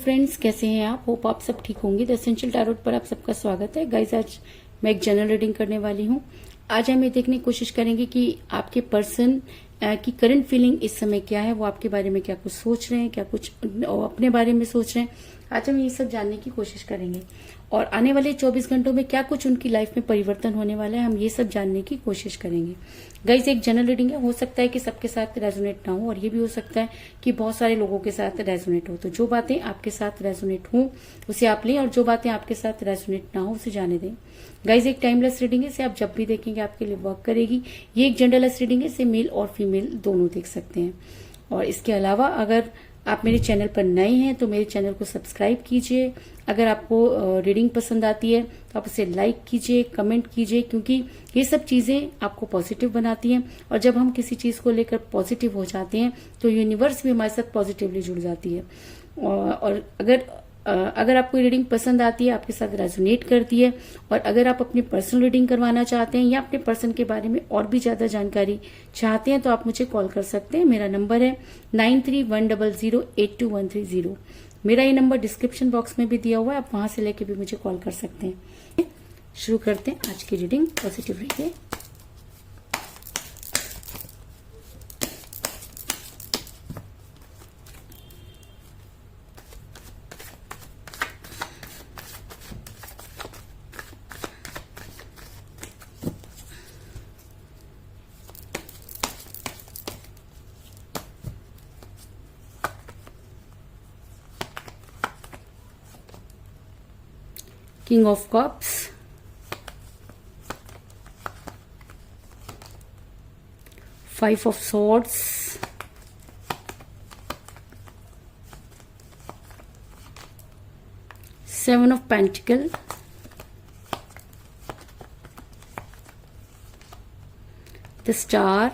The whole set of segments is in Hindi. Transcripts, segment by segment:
फ्रेंड्स, कैसे हैं आप? होप आप सब ठीक होंगे। द एसेंशियल टैरोट पर आप सबका स्वागत है। गाइस, आज मैं एक जनरल रीडिंग करने वाली हूँ। आज हम ये देखने की कोशिश करेंगे कि आपके पर्सन की करंट फीलिंग इस समय क्या है, वो आपके बारे में क्या कुछ सोच रहे हैं, क्या कुछ अपने बारे में सोच रहे हैं। आज हम ये सब जानने की कोशिश करेंगे और आने वाले 24 घंटों में क्या कुछ उनकी लाइफ में परिवर्तन होने वाला है, हम ये सब जानने की कोशिश करेंगे। गाइस, एक जनरल रीडिंग है, हो सकता है कि सबके साथ रेजोनेट ना हो और ये भी हो सकता है कि बहुत सारे लोगों के साथ रेजोनेट हो। तो जो बातें आपके साथ रेजोनेट हो उसे आप लें और जो बातें आपके साथ रेजोनेट ना हो उसे जाने दें। गाइस, एक टाइमलेस रीडिंग है, इसे आप जब भी देखेंगे आपके लिए वर्क करेगी। ये एक जेंडरलेस रीडिंग है, इसे मेल और फीमेल दोनों देख सकते हैं। और इसके अलावा अगर आप मेरे चैनल पर नए हैं तो मेरे चैनल को सब्सक्राइब कीजिए। अगर आपको रीडिंग पसंद आती है तो आप उसे लाइक कीजिए, कमेंट कीजिए, क्योंकि ये सब चीजें आपको पॉजिटिव बनाती हैं और जब हम किसी चीज को लेकर पॉजिटिव हो जाते हैं तो यूनिवर्स भी हमारे साथ पॉजिटिवली जुड़ जाती है। और अगर आपको रीडिंग पसंद आती है, आपके साथ रेजोनेट करती है और अगर आप अपनी पर्सनल रीडिंग करवाना चाहते हैं या अपने पर्सन के बारे में और भी ज्यादा जानकारी चाहते हैं तो आप मुझे कॉल कर सकते हैं। मेरा नंबर है 9310082130। मेरा ये नंबर डिस्क्रिप्शन बॉक्स में भी दिया हुआ है, आप वहां से लेके भी मुझे कॉल कर सकते हैं। शुरू करते हैं आज की रीडिंग। पॉजिटिव रहिए। King of Cups, Five of Swords, Seven of Pentacles, the Star,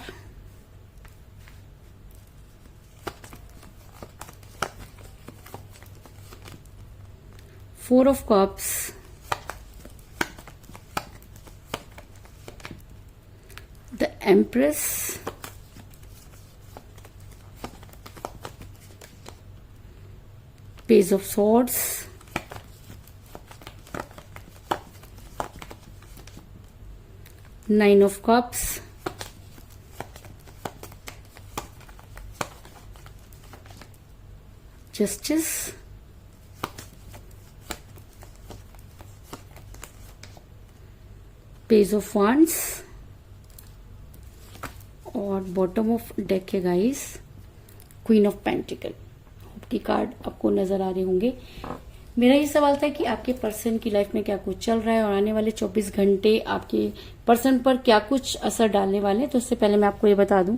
Four of Cups, the Empress, Page of Swords, Nine of Cups, Justice, Page of Wands और बॉटम ऑफ डेक है guys queen of pentacle. Hope की कार्ड आपको नजर आ रहे होंगे। मेरा ये सवाल था कि आपके पर्सन की लाइफ में क्या कुछ चल रहा है और आने वाले 24 घंटे आपके पर्सन पर क्या कुछ असर डालने वाले हैं। तो उससे पहले मैं आपको ये बता दूं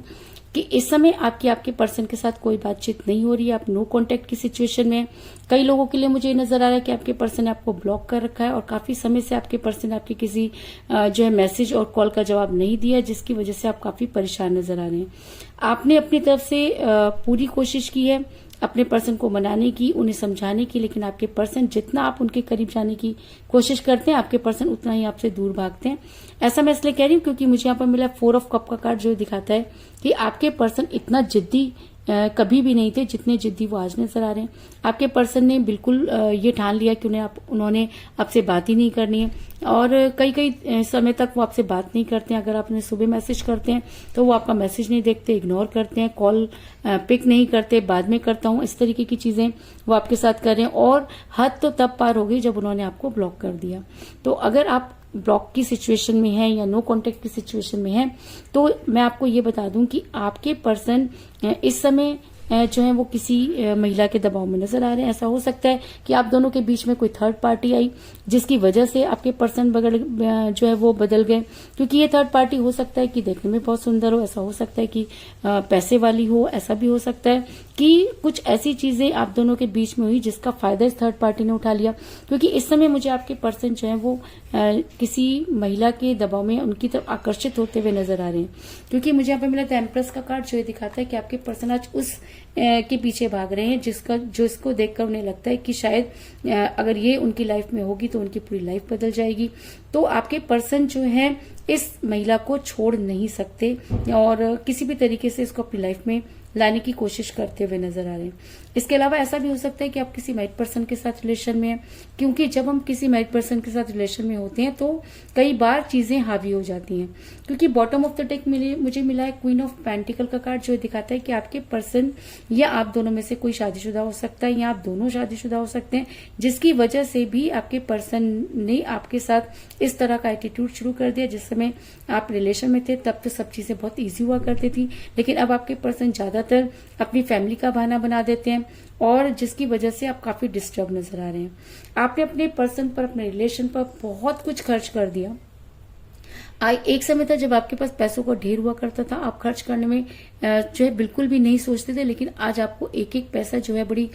कि इस समय आपके पर्सन के साथ कोई बातचीत नहीं हो रही है, आप नो कांटेक्ट की सिचुएशन में। कई लोगों के लिए मुझे नजर आ रहा है कि आपके पर्सन ने आपको ब्लॉक कर रखा है और काफी समय से आपके पर्सन ने आपके किसी जो है मैसेज और कॉल का जवाब नहीं दिया, जिसकी वजह से आप काफी परेशान नजर आ रहे हैं। आपने अपनी तरफ से पूरी कोशिश की है अपने पर्सन को मनाने की, उन्हें समझाने की, लेकिन आपके पर्सन जितना आप उनके करीब जाने की कोशिश करते हैं आपके पर्सन उतना ही आपसे दूर भागते हैं। ऐसा मैं इसलिए कह रही हूँ क्योंकि मुझे यहाँ पर मिला 4 ऑफ कप का कार्ड, जो दिखाता है कि आपके पर्सन इतना जिद्दी कभी भी नहीं थे जितने जिद्दी वो आज नजर आ रहे हैं। आपके पर्सन ने बिल्कुल ये ठान लिया कि उन्होंने आपसे बात ही नहीं करनी है और कई समय तक वो आपसे बात नहीं करते हैं। अगर आप उन्हें सुबह मैसेज करते हैं तो वो आपका मैसेज नहीं देखते, इग्नोर करते हैं, कॉल पिक नहीं करते, बाद में करता हूँ, इस तरीके की चीजें वो आपके साथ कर रहे हैं। और हद तो तब पार हो गई जब उन्होंने आपको ब्लॉक कर दिया। तो अगर आप ब्लॉक की सिचुएशन में है या नो कांटेक्ट की सिचुएशन में है तो मैं आपको ये बता दूं कि आपके पर्सन इस समय जो है वो किसी महिला के दबाव में नजर आ रहे हैं। ऐसा हो सकता है कि आप दोनों के बीच में कोई थर्ड पार्टी आई जिसकी वजह से आपके पर्सन जो है वो बदल गए, क्योंकि ये थर्ड पार्टी हो सकता है कि देखने में बहुत सुंदर हो, ऐसा हो सकता है कि पैसे वाली हो, ऐसा भी हो सकता है कि कुछ ऐसी चीजें आप दोनों के बीच में हुई जिसका फायदा इस थर्ड पार्टी ने उठा लिया। क्योंकि इस समय मुझे आपके पर्सन जो है वो किसी महिला के दबाव में उनकी तरफ आकर्षित होते हुए नजर आ रहे हैं। क्योंकि मुझे यहाँ पे मिला था एम्प्रेस का कार्ड, जो ये दिखाता है कि आपके पर्सन आज उस के पीछे भाग रहे हैं जो इसको देखकर उन्हें लगता है कि शायद अगर ये उनकी लाइफ में होगी तो उनकी पूरी लाइफ बदल जाएगी। तो आपके पर्सन जो है इस महिला को छोड़ नहीं सकते और किसी भी तरीके से इसको अपनी लाइफ में लाने की कोशिश करते हुए नजर आ रहे हैं। इसके अलावा ऐसा भी हो सकता है कि आप किसी मैरिड पर्सन के साथ रिलेशन में हैं, क्योंकि जब हम किसी मैरिड पर्सन के साथ रिलेशन में होते हैं तो कई बार चीजें हावी हो जाती हैं। क्योंकि बॉटम ऑफ द डेक मुझे मिला है क्वीन ऑफ पेंटिकल का कार्ड, जो दिखाता है कि आपके पर्सन या आप दोनों में से कोई शादीशुदा हो सकता है या आप दोनों शादीशुदा हो सकते हैं, जिसकी वजह से भी आपके पर्सन ने आपके साथ इस तरह का एटीट्यूड शुरू कर दिया। जिस समय आप रिलेशन में थे तब तो सब चीजें बहुत ईजी हुआ करती थी, लेकिन अब आपके पर्सन ज्यादातर अपनी फैमिली का बहाना बना देते हैं और जिसकी वजह से आप काफी डिस्टर्ब नजर आ रहे हैं। आपने अपने पर्सन पर, अपने रिलेशन पर बहुत कुछ खर्च कर दिया। एक समय था जब आपके पास पैसों का ढेर हुआ करता था, आप खर्च करने में जो है बिल्कुल भी नहीं सोचते थे, लेकिन आज आपको एक एक पैसा जो है बड़ी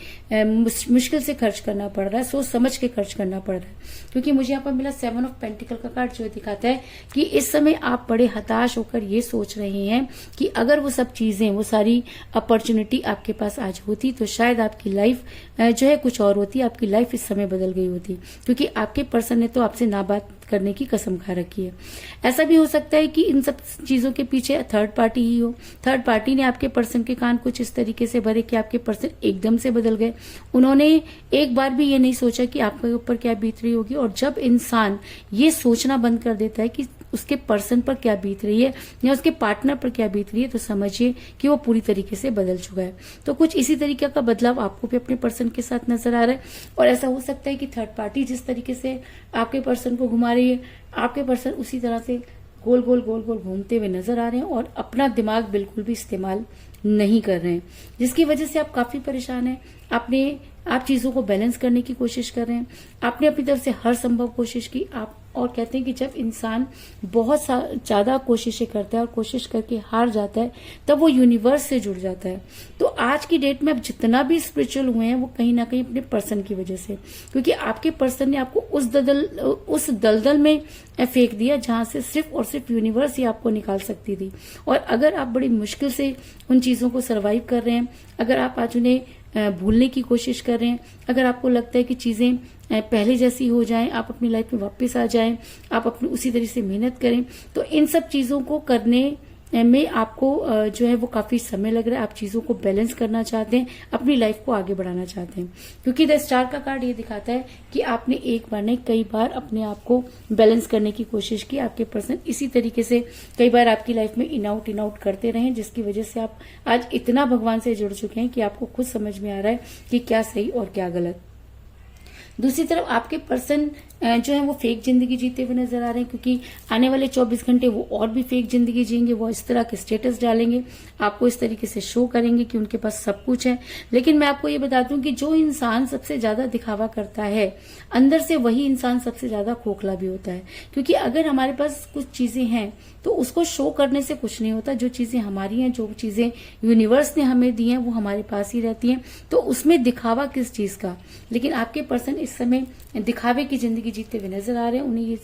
मुश्किल से खर्च करना पड़ रहा है, सोच समझ के खर्च करना पड़ रहा है। क्योंकि मुझे यहाँ पर मिला 7 ऑफ पेंटिकल का कार्ड, जो दिखाता है कि इस समय आप बड़े हताश होकर ये सोच रहे हैं कि अगर वो सब चीजें, वो सारी अपॉर्चुनिटी आपके पास आज होती तो शायद आपकी लाइफ जो है कुछ और होती, आपकी लाइफ इस समय बदल गई होती, क्योंकि आपके पर्सन ने तो आपसे ना बात करने की कसम खा रखी है। ऐसा भी हो सकता है कि इन सब चीजों के पीछे थर्ड पार्टी ही हो। थर्ड पार्टी ने आपके पर्सन के कान कुछ इस तरीके से भरे कि आपके पर्सन एकदम से बदल गए। उन्होंने एक बार भी ये नहीं सोचा कि आपके ऊपर क्या बीत रही होगी, और जब इंसान ये सोचना बंद कर देता है कि उसके पर्सन पर क्या बीत रही है या उसके पार्टनर पर क्या बीत रही है, तो समझिए कि वो पूरी तरीके से बदल चुका है। तो कुछ इसी तरीके का बदलाव आपको भी अपने पर्सन के साथ नजर आ रहा है। और ऐसा हो सकता है कि थर्ड पार्टी जिस तरीके से आपके पर्सन को घुमा रही है, आपके पर्सन उसी तरह से गोल गोल गोल गोल घूमते हुए नजर आ रहे हैं और अपना दिमाग बिल्कुल भी इस्तेमाल नहीं कर रहे हैं, जिसकी वजह से आप काफी परेशान हैं। आप चीजों को बैलेंस करने की कोशिश कर रहे हैं, आपने अपनी तरफ से हर संभव कोशिश की। आप और कहते हैं कि जब इंसान बहुत ज्यादा कोशिशें करता है और कोशिश करके हार जाता है, तब वो यूनिवर्स से जुड़ जाता है। तो आज की डेट में आप जितना भी स्पिरिचुअल हुए हैं, वो कहीं ना कहीं अपने पर्सन की वजह से, क्योंकि आपके पर्सन ने आपको उस दलदल में फेंक दिया जहां से सिर्फ और सिर्फ यूनिवर्स ही आपको निकाल सकती थी। और अगर आप बड़ी मुश्किल से उन चीजों को सरवाइव कर रहे हैं, अगर आप आज उन्हें भूलने की कोशिश कर रहे हैं, अगर आपको लगता है कि चीजें पहले जैसी हो जाएं, आप अपनी लाइफ में वापस आ जाएं, आप अपनी उसी तरह से मेहनत करें, तो इन सब चीजों को करने में आपको जो है वो काफी समय लग रहा है। आप चीजों को बैलेंस करना चाहते हैं, अपनी लाइफ को आगे बढ़ाना चाहते हैं, क्योंकि द स्टार का कार्ड ये दिखाता है कि आपने एक बार नहीं कई बार अपने आप को बैलेंस करने की कोशिश की। आपके पर्सन इसी तरीके से कई बार आपकी लाइफ में इन आउट करते रहे, जिसकी वजह से आप आज इतना भगवान से जुड़ चुके हैं कि आपको खुद समझ में आ रहा है कि क्या सही और क्या गलत। दूसरी तरफ आपके पर्सन जो है वो फेक जिंदगी जीते हुए नजर आ रहे हैं, क्योंकि आने वाले 24 घंटे वो और भी फेक जिंदगी जिएंगे। वो इस तरह के स्टेटस डालेंगे, आपको इस तरीके से शो करेंगे कि उनके पास सब कुछ है। लेकिन मैं आपको ये बता दूं कि जो इंसान सबसे ज्यादा दिखावा करता है, अंदर से वही इंसान सबसे ज्यादा खोखला भी होता है। क्योंकि अगर हमारे पास कुछ चीजें हैं तो उसको शो करने से कुछ नहीं होता। जो चीजें हमारी हैं, जो चीजें यूनिवर्स ने हमें दी हैं, वो हमारे पास ही रहती हैं। तो उसमें दिखावा किस चीज का? लेकिन आपके पर्सन इस समय दिखावे की जिंदगी जीते हुए नजर आ रहे हैं। उन्हें ये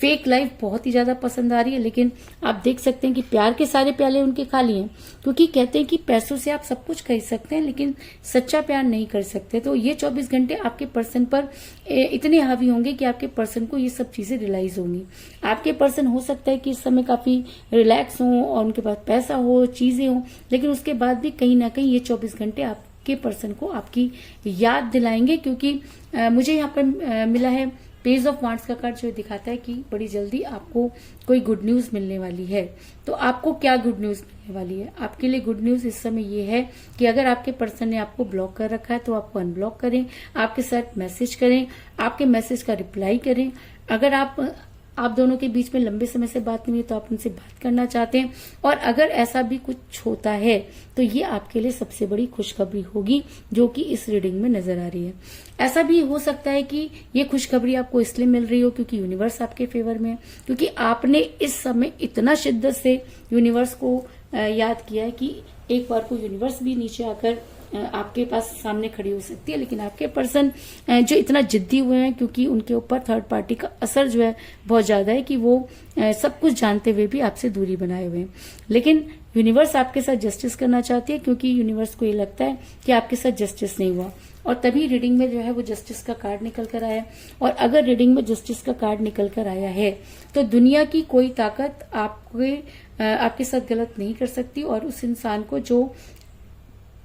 फेक लाइफ बहुत ही ज्यादा पसंद आ रही है। लेकिन आप देख सकते हैं कि प्यार के सारे प्याले उनके खाली हैं, क्योंकि कहते हैं कि पैसों से आप सब कुछ खरीद सकते हैं लेकिन सच्चा प्यार नहीं कर सकते। तो ये 24 घंटे आपके पर्सन पर इतने हावी होंगे कि आपके पर्सन को ये सब चीजें रियलाइज होंगी। आपके पर्सन हो सकता है कि इस समय काफी रिलैक्स हो और उनके पास पैसा हो, चीजें हो, लेकिन उसके बाद भी कहीं ना कहीं ये 24 घंटे आपके पर्सन को आपकी याद दिलाएंगे। क्योंकि मुझे यहाँ पर मिला है पेज ऑफ वांड्स का कार्ड, जो दिखाता है कि बड़ी जल्दी आपको कोई गुड न्यूज मिलने वाली है। तो आपको क्या गुड न्यूज मिलने वाली है? आपके लिए गुड न्यूज इस समय ये है कि अगर आपके पर्सन ने आपको ब्लॉक कर रखा है तो आपको अनब्लॉक करें, आपके साथ मैसेज करें, आपके मैसेज का रिप्लाई करें। अगर आप दोनों के बीच में लंबे समय से बात नहीं हुई तो आप उनसे बात करना चाहते हैं, और अगर ऐसा भी कुछ होता है तो ये आपके लिए सबसे बड़ी खुशखबरी होगी, जो कि इस रीडिंग में नजर आ रही है। ऐसा भी हो सकता है कि ये खुशखबरी आपको इसलिए मिल रही हो क्योंकि यूनिवर्स आपके फेवर में है, क्योंकि आपने इस समय इतना शिद्दत से यूनिवर्स को याद किया है कि एक बार को यूनिवर्स भी नीचे आकर आपके पास सामने खड़ी हो सकती है। लेकिन आपके पर्सन जो इतना जिद्दी हुए हैं, क्योंकि उनके ऊपर थर्ड पार्टी का असर जो है बहुत ज्यादा है, कि वो सब कुछ जानते हुए भी आपसे दूरी बनाए हुए हैं। लेकिन यूनिवर्स आपके साथ जस्टिस करना चाहती है, क्योंकि यूनिवर्स को ये लगता है कि आपके साथ जस्टिस नहीं हुआ, और तभी रीडिंग में जो है वो जस्टिस का कार्ड निकल कर आया। और अगर रीडिंग में जस्टिस का कार्ड निकल कर आया है तो दुनिया की कोई ताकत आपके साथ गलत नहीं कर सकती, और उस इंसान को जो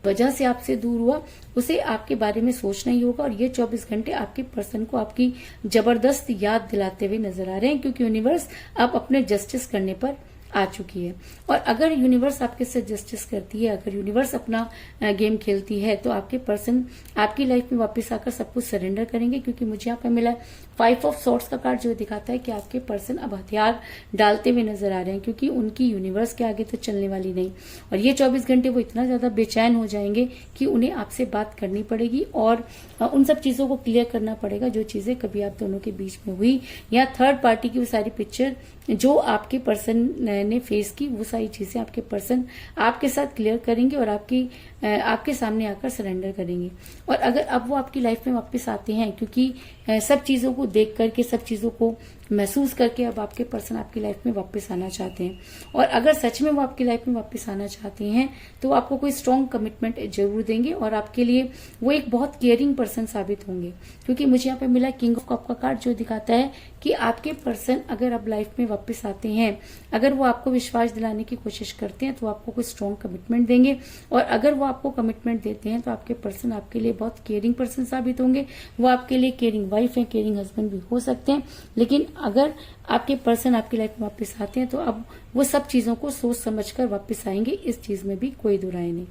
वजह से आपसे दूर हुआ, उसे आपके बारे में सोचना ही होगा। और ये 24 घंटे आपके पर्सन को आपकी जबरदस्त याद दिलाते हुए नजर आ रहे हैं, क्योंकि यूनिवर्स अब अपने जस्टिस करने पर आ चुकी है। और अगर यूनिवर्स आपके साथ जस्टिस करती है, अगर यूनिवर्स अपना गेम खेलती है, तो आपके पर्सन आपकी लाइफ में वापस आकर सब कुछ सरेंडर करेंगे। क्योंकि मुझे यहाँ पे मिला 5 ऑफ सॉर्ड्स का कार्ड, जो दिखाता है कि आपके पर्सन अब हथियार डालते हुए नजर आ रहे हैं, क्योंकि उनकी यूनिवर्स के आगे तो चलने वाली नहीं। और ये 24 घंटे वो इतना ज्यादा बेचैन हो जाएंगे कि उन्हें आपसे बात करनी पड़ेगी और उन सब चीजों को क्लियर करना पड़ेगा, जो चीजें कभी आप दोनों के बीच में हुई, या थर्ड पार्टी की वो सारी पिक्चर जो आपके पर्सन ने फेस की, वो सारी चीजें आपके पर्सन आपके साथ क्लियर करेंगे और आपके सामने आकर सरेंडर करेंगे। और अगर अब वो आपकी लाइफ में वापस आते हैं, क्योंकि सब चीजों को देख करके, सब चीजों को महसूस करके अब आपके पर्सन आपकी लाइफ में वापस आना चाहते हैं। और अगर सच में वो आपकी लाइफ में वापस आना चाहते हैं, तो आपको कोई स्ट्रॉन्ग कमिटमेंट जरूर देंगे और आपके लिए वो एक बहुत केयरिंग पर्सन साबित होंगे। क्योंकि मुझे यहाँ पे मिला किंग ऑफ कप का कार्ड, जो दिखाता है कि आपके पर्सन अगर अब लाइफ में वापस आते हैं, अगर वो आपको विश्वास दिलाने की कोशिश करते हैं, तो आपको कोई स्ट्रॉन्ग कमिटमेंट देंगे। और अगर वो आपको कमिटमेंट देते हैं, तो आपके पर्सन आपके लिए बहुत केयरिंग पर्सन साबित होंगे। वो आपके लिए केयरिंग वाइफ है, केयरिंग हस्बैंड भी हो सकते हैं। लेकिन अगर आपके पर्सन आपकी लाइफ में वापस आते हैं, तो अब वो सब चीजों को सोच समझकर वापस आएंगे, इस चीज में भी कोई दो राय नहीं।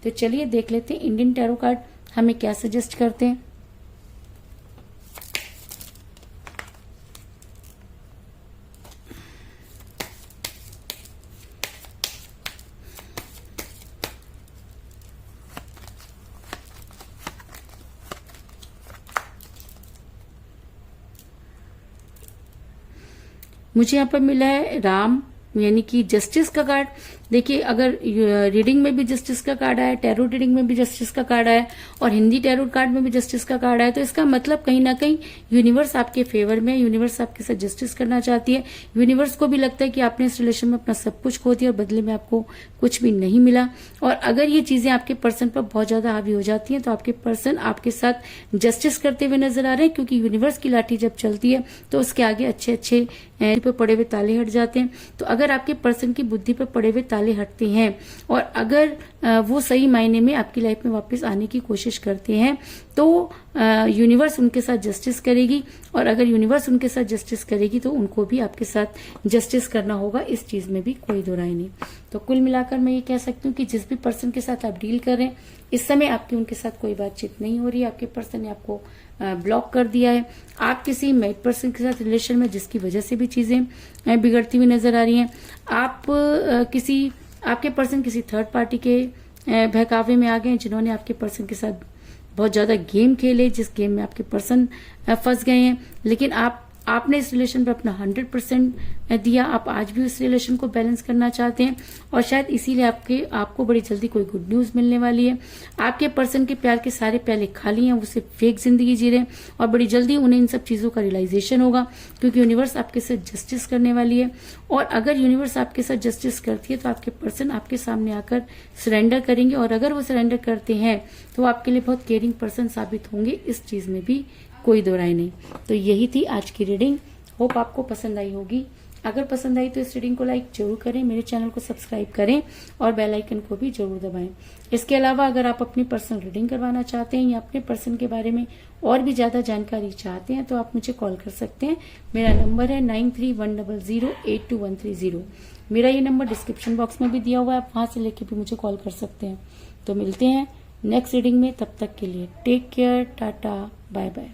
तो चलिए देख लेते हैं इंडियन टैरो कार्ड हमें क्या सजेस्ट करते हैं। मुझे यहाँ पर मिला है राम, यानी कि जस्टिस का कार्ड। देखिए, अगर रीडिंग में भी जस्टिस का कार्ड आया, टैरो रीडिंग में भी जस्टिस का कार्ड आया और हिंदी टैरो कार्ड में भी जस्टिस का कार्ड आया, तो इसका मतलब कहीं ना कहीं यूनिवर्स आपके फेवर में है, यूनिवर्स आपके साथ जस्टिस करना चाहती है। यूनिवर्स को भी लगता है कि आपने इस रिलेशन में अपना सब कुछ खो दिया और बदले में आपको कुछ भी नहीं मिला। और अगर ये चीजें आपके पर्सन पर बहुत ज्यादा हावी हो जाती हैं, तो आपके पर्सन आपके साथ जस्टिस करते हुए नजर आ रहे हैं। क्योंकि यूनिवर्स की लाठी जब चलती है, तो उसके आगे अच्छे अच्छे पे पड़े हुए ताले हट जाते हैं। तो अगर आपके पर्सन की बुद्धि पर पड़े हुए ताले हटते हैं और अगर वो सही मायने में आपकी लाइफ में वापस आने की कोशिश करते हैं, तो यूनिवर्स उनके साथ जस्टिस करेगी। और अगर यूनिवर्स उनके साथ जस्टिस करेगी, तो उनको भी आपके साथ जस्टिस करना होगा, इस चीज में भी कोई दो राय नहीं। तो कुल मिलाकर मैं ये कह सकती हूँ कि जिस भी पर्सन के साथ आप डील कर रहे हैं, इस समय आपकी उनके साथ कोई बातचीत नहीं हो रही है, आपके पर्सन ने आपको ब्लॉक कर दिया है। आप किसी मैरिड पर्सन के साथ रिलेशन में, जिसकी वजह से भी चीजें बिगड़ती हुई नजर आ रही हैं। आपके पर्सन किसी थर्ड पार्टी के बहकावे में आ गए, जिन्होंने आपके पर्सन के साथ बहुत ज्यादा गेम खेले, जिस गेम में आपके पर्सन फंस गए हैं। लेकिन आपने इस रिलेशन पर अपना 100% दिया। आप आज भी उस रिलेशन को बैलेंस करना चाहते हैं और शायद इसीलिए आपको बड़ी जल्दी कोई गुड न्यूज मिलने वाली है। आपके पर्सन के प्यार के सारे प्याले खाली हैं, वो सिर्फ फेक जिंदगी जी रहे हैं और बड़ी जल्दी उन्हें इन सब चीजों का रियलाइजेशन होगा, क्योंकि यूनिवर्स आपके साथ जस्टिस करने वाली है। और अगर यूनिवर्स आपके साथ जस्टिस करती है, तो आपके पर्सन आपके सामने आकर सरेंडर करेंगे। और अगर वो सरेंडर करते हैं, तो आपके लिए बहुत केयरिंग पर्सन साबित होंगे, इस चीज में भी कोई दो राय नहीं। तो यही थी आज की रीडिंग। होप आपको पसंद आई होगी। अगर पसंद आई तो इस रीडिंग को लाइक जरूर करें, मेरे चैनल को सब्सक्राइब करें और बेल आइकन को भी जरूर दबाएं। इसके अलावा अगर आप अपनी पर्सनल रीडिंग करवाना चाहते हैं या अपने पर्सन के बारे में और भी ज्यादा जानकारी चाहते हैं, तो आप मुझे कॉल कर सकते हैं। मेरा नंबर है 9310082130। मेरा ये नंबर डिस्क्रिप्शन बॉक्स में भी दिया हुआ है, आप वहां से लेके भी मुझे कॉल कर सकते हैं। तो मिलते हैं नेक्स्ट रीडिंग में, तब तक के लिए take care, tata, bye bye.